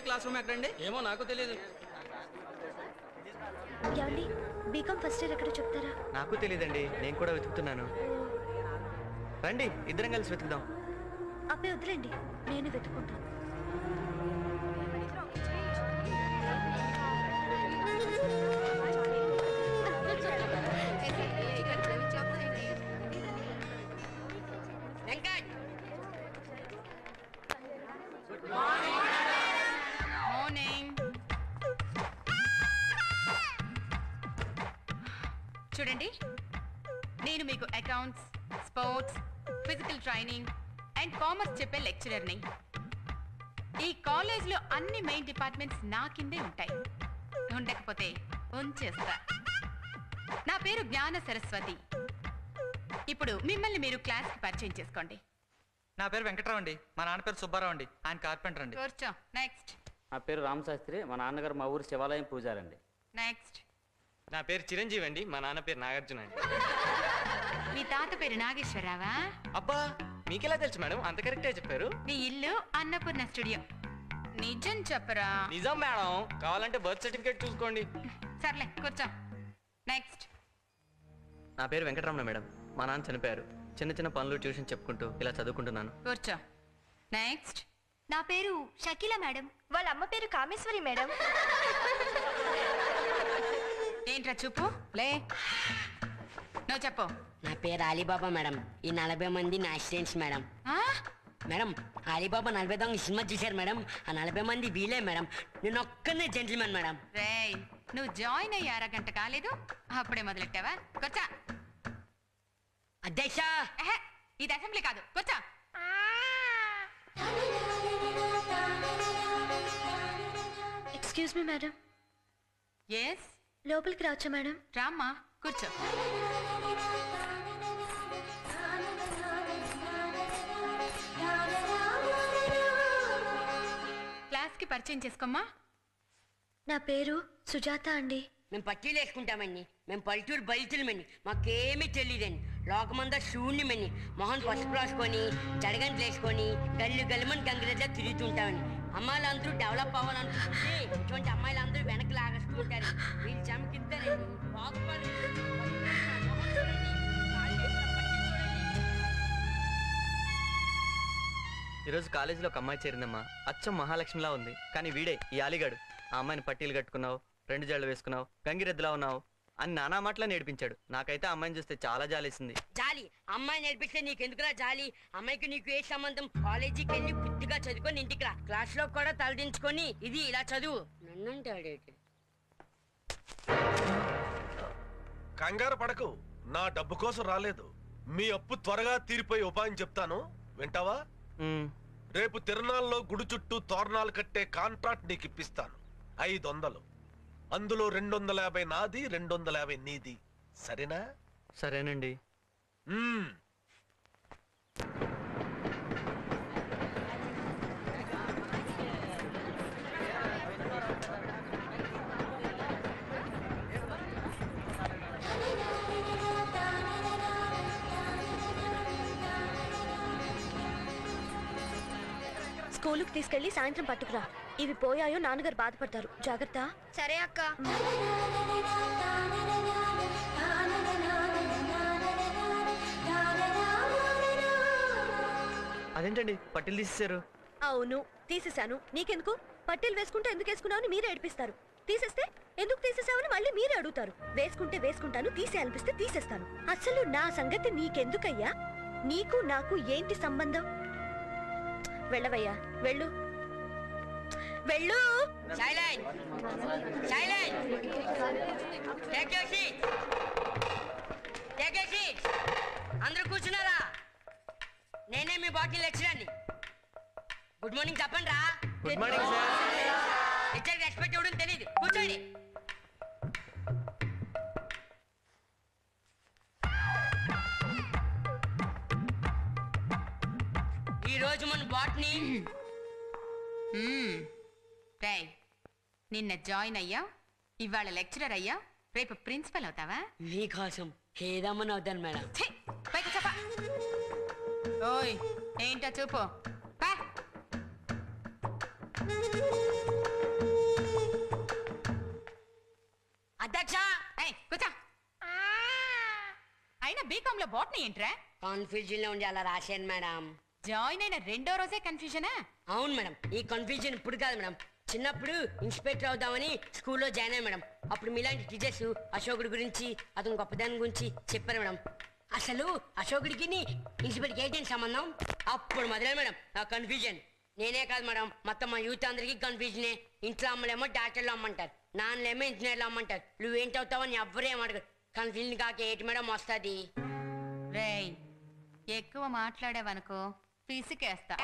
Class room ఎక్కడండి? ఏమో నాకు తెలియదు. ఏమండి బీకామ్ ఫస్ట్ ఇయర్ ఎక్కడో చెప్తారా? నాకు తెలియదండి, నేను కూడా వెతుకుతున్నాను. రండి ఇద్దరం కలిసి వెతుకుదాం. అబ్బాయి వదిలేండి, నేను వెతుకుంటాను. చూడండి, నేను మీకు accounts, sports, physical training and commerce చెప్పే లెక్చరర్ని. ఈ కాలేజ్లో అన్ని మెయిన్ డిపార్ట్మెంట్స్ నా కిందే ఉంటాయి. ఉండకపోతే ఉంచేస్తా. నా పేరు జ్ఞాన సరస్వతి. ఇప్పుడు మిమ్మల్ని మీరు క్లాస్కి పరిచయం చేసుకోండి. నా పేరు వెంకట్రావు అండి. మా నాన్న పేరు సుబ్బారావు అండి. ఆయన కార్పెంటర్ అండి. కూర్చో. నెక్స్ట్. నా పేరు రామశాస్త్రి. మా నాన్నగారు మా ఊరు శివాలయం పూజారండి. నెక్స్ట్. నా పేరు చిరంజీవి అండి. మా నాన్న పేరు నాగార్జున అండి. మీ తాత పేరు నాగేశ్వరరావా? అబ్బా, మీకెలా తెలుసు మేడం? అంత కరెక్టే చెప్పారు. మీ ఇల్లు అన్నపూర్ణ స్టూడియో. నిజం చెప్పరా? నిజం మేడం. కావాలంటే బర్త్ సర్టిఫికేట్ చూసుకోండి. సర్లే కూర్చో. నెక్స్ట్. నా పేరు వెంకటరమణ మేడం. మా నాన్న చనిపోయారు. చిన్న చిన్న పనులు ట్యూషన్ చెప్పుకుంటూ ఇలా చదువుకుంటున్నాను. కూర్చో. నెక్స్ట్. నా పేరు షకీల మేడం. వాళ్ళ అమ్మ పేరు కామేశ్వరి మేడం. ఏంట్రా చూపు? లే, నువ్వు చెప్పు. నా పేరు అలీబాబా మేడం. ఈ 40 మంది నా అసిస్టెంట్స్ మేడం. మేడం, అలీబాబా 40 దొంగ సినిమా చూశారు మేడం. ఆ 40 మంది వీలే మేడం. నేను ఒక్కనే జెంటిల్మెన్ మేడం. రేయ్, నువ్వు జాయిన్ అయ్యి అరగంట కాలేదు, అప్పుడే మొదలెట్టావా? కూర్చో. అధ్యక్ష, ఇది అసెంబ్లీ కాదు. కూర్చో. Excuse me madam. ఎస్. లోపలికి రావచ్చా మేడం? రామ్మా, కూర్చో. క్లాస్కి పరిచయం చేసుకోమ్మా. నా పేరు సుజాత అండి. మేము పట్టీలు వేసుకుంటామండి. మేము పల్లెటూరు బయలుతులమండి. మాకేమీ తెలియదండి. లోకమంతా శూన్యమండి. మొహన్ పసుపు రాసుకొని జడగంటలు వేసుకొని గల్లు గల్లుమని గంగిరెద్దా తిరుగుతుంటామండి. అమ్మాయిలందరూ డెవలప్ అవ్వాలనుకుంటే ఇటువంటి అమ్మాయిలందరూ వెనక్కి లాగేసుకుంటారు. వీళ్ళు చమకిద్దారండి. ఈరోజు కాలేజీలో ఒక అమ్మాయి చేరిందమ్మా. అచ్చం మహాలక్ష్మిలా ఉంది. కానీ వీడే ఈ ఆలిగాడు. ఆ అమ్మాయిని పట్టీలు కట్టుకున్నావు, 2 జళ్ళు వేసుకున్నావు, గంగిరెద్దులా ఉన్నావు అని నానా మాటలా నేర్పించాడు. నాకైతే ఆ అమ్మాయిని చూస్తే చాలా జాలేసింది. జాలి? అమ్మాయి నేర్పిస్తే నీకెందుకురా జాలి? అమ్మాయికి నీకు ఏ సంబంధం? కాలేజీకి వెళ్ళి బుద్ధిగా చదువుకొని ఇంటికి రా. క్లాస్ లో కూడా తలదించుకొని ఇది ఇలా చదువు. నన్నంటాడేటి? కంగారు పడకు, నా డబ్బు కోసం రాలేదు. మీ అప్పు త్వరగా తీరిపోయే ఉపాయం చెప్తాను, వింటావా? రేపు తిరునాళ్ళలో గుడి చుట్టూ తోరణాలు కట్టే కాంట్రాక్ట్ నీకు ఇప్పిస్తాను. 500. అందులో 250 నాది, 250 నీది. సరేనా? సరేనండి. స్కూలుకి తీసుకెళ్లి సాయంత్రం పట్టుకురా. ఇవి పోయాయో నాన్నగారు బాధపడతారు. జాగ్రత్త. సరే అక్క. అదేంటండి పట్టీలు తీసేశారు? అవును, తీసేశాను. నీకెందుకు? పట్టీలు వేసుకుంటే ఎందుకు వేసుకున్నావు అని మీరే ఏడిపిస్తారు. తీసేస్తే ఎందుకు తీసేసావని మళ్ళీ మీరే అడుగుతారు. వేసుకుంటే వేసుకుంటాను, తీసే అనిపిస్తే తీసేస్తాను. అసలు నా సంగతి నీకెందుకయ్యా? నీకు నాకు ఏంటి సంబంధం? వెళ్ళవయ్యా, వెళ్ళు వెళ్ళు. అందరూ కూర్చున్నారా? నేనే మీ బాటిల్ లెక్చరర్ని. గుడ్ మార్నింగ్ చెప్పండి రా. Good morning sir. లెక్చర్కి రెస్పెక్ట్ ఇవ్వడం తెలియదు. కూర్చోండి. ఈ రోజు మన బాట్ని నిన్న జాయిన్ అయ్యా, ఇవాళ లెక్చరర్ అయ్యా, రేపు ప్రిన్సిపల్ అవుతావా? మీకోసం ఏదమ్మని అవుతాను మేడం. పైకి చెప్ప. ఓయ్, ఏంటో చూపు. ఏయ్, కూర్చో. అయినా బీకామ్ లో బాటనీ ఏంట్రా? కన్ఫ్యూజన్ లో ఉండి అలా రాశాను మేడం. జాయిన్ అయిన రెండో రోజే కన్ఫ్యూజనా? అవును మేడం, ఈ కన్ఫ్యూజన్ ఇప్పుడు కాదు మేడం. చిన్నప్పుడు ఇన్స్పెక్టర్ అవుదామని స్కూల్లో జాయిన్ అయ్యాను మేడం. అప్పుడు మీలాంటి టీచర్స్ అశోకుడి గురించి అతని గొప్పదాని గురించి చెప్పారు మేడం. అసలు అశోకుడికి ఇన్స్పెక్టర్కి ఏంటి సంబంధం? అప్పుడు మొదలే మేడం ఆ కన్ఫ్యూజన్. నేనే కాదు మేడం, మొత్తం మా యూత్ అందరికీ కన్ఫ్యూజనే. ఇంట్లో అమ్మలేమో డాక్టర్లు అమ్మంటారు, నాన్నలేమో ఇంజనీర్లు అమ్మంటారు. నువ్వేంటవుతావని ఎవ్వరేం అడగరు. కన్ఫ్యూజన్ కాక ఏంటి మేడం వస్తుంది? రేయ్, ఎక్కువ మాట్లాడావనుకో పిసికేస్తా.